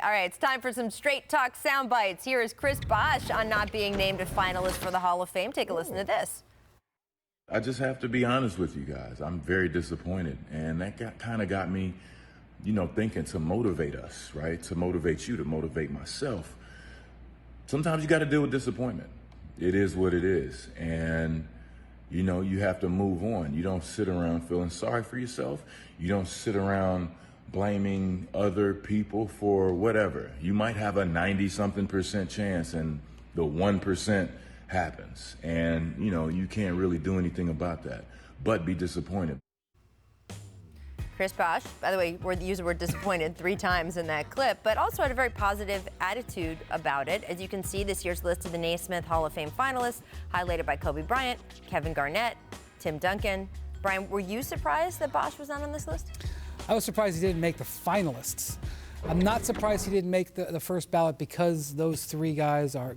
All right, it's time for some straight talk sound bites. Here is Chris Bosh on not being named a finalist for the Hall of Fame. Take a listen to this. I just have to be honest with you guys. I'm very disappointed, and that kind of got me, thinking to motivate us, right? To motivate you, to motivate myself. Sometimes you got to deal with disappointment. It is what it is, and you have to move on. You don't sit around feeling sorry for yourself. You don't sit around blaming other people for whatever. You might have a 90-something% chance, and the 1% happens, and you can't really do anything about that but be disappointed. Chris Bosh, by the way, used the word disappointed 3 times in that clip, but also had a very positive attitude about it. As you can see, this year's list of the Naismith Hall of Fame finalists, highlighted by Kobe Bryant, Kevin Garnett, Tim Duncan. Brian, were you surprised that Bosh was not on this list? I was surprised he didn't make the finalists. I'm not surprised he didn't make the first ballot because those 3 guys are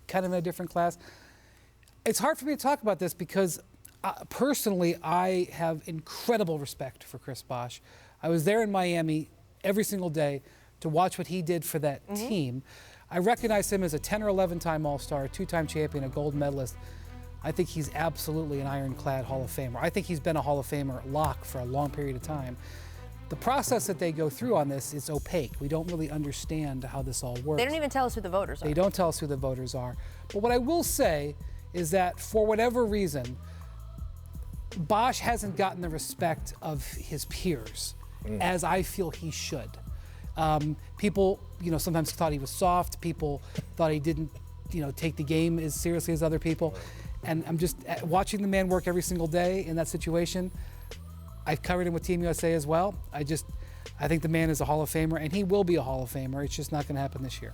kind of in a different class. It's hard for me to talk about this because personally, I have incredible respect for Chris Bosh. I was there in Miami every single day to watch what he did for that team. I recognize him as a 10 or 11-time All-Star, a 2-time champion, a gold medalist. I think he's absolutely an ironclad Hall of Famer. I think he's been a Hall of Famer lock for a long period of time. The process that they go through on this is opaque. We don't really understand how this all works. They don't even tell us who the voters are. They don't tell us who the voters are. But what I will say is that for whatever reason, Bosh hasn't gotten the respect of his peers as I feel he should. People, sometimes thought he was soft. People thought he didn't, take the game as seriously as other people. And I'm just watching the man work every single day in that situation. I've covered him with Team USA as well. I think the man is a Hall of Famer, and he will be a Hall of Famer. It's just not going to happen this year.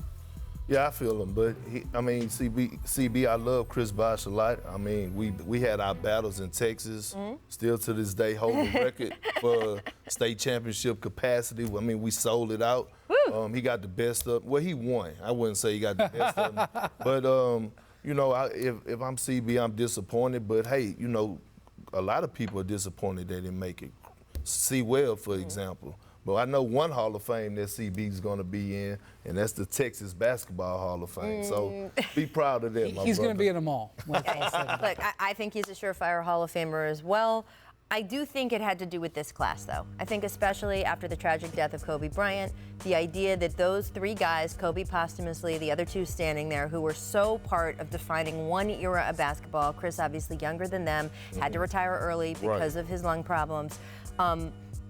Yeah, I feel him, but CB, I love Chris Bosh a lot. I mean, we had our battles in Texas, still to this day holding the record for state championship capacity. I mean, we sold it out. He got the best of, well, he won. I wouldn't say he got the best of them. But, if I'm CB, I'm disappointed. But, hey, a lot of people are disappointed they didn't make it. Sewell, for example. But I know one Hall of Fame that CB's going to be in, and that's the Texas Basketball Hall of Fame. So be proud of that, He's going to be in them all. Look, I think he's a surefire Hall of Famer as well. I do think it had to do with this class, though. I think especially after the tragic death of Kobe Bryant, the idea that those 3 guys, Kobe posthumously, the other 2 standing there, who were so part of defining one era of basketball, Chris obviously younger than them, had to retire early because of his lung problems.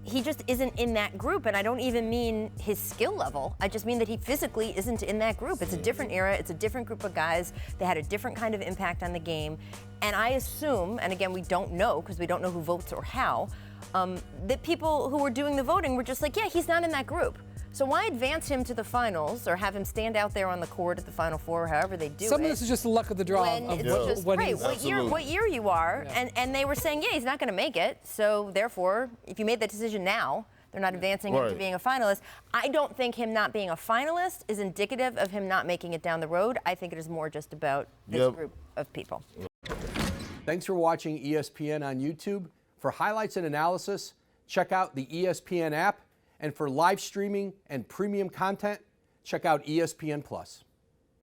He just isn't in that group, and I don't even mean his skill level. I just mean that he physically isn't in that group. It's a different era. It's a different group of guys. They had a different kind of impact on the game. And I assume, and again, we don't know because we don't know who votes or how, that people who were doing the voting were just like, yeah, he's not in that group. So why advance him to the finals or have him stand out there on the court at the Final Four, or however they do it? Some of this is just the luck of the draw. What year you are, and they were saying, yeah, he's not going to make it. So therefore, if you made that decision now, they're not advancing him to being a finalist. I don't think him not being a finalist is indicative of him not making it down the road. I think it is more just about this group of people. Thanks for watching ESPN on YouTube. For highlights and analysis, check out the ESPN app. And for live streaming and premium content, check out ESPN+.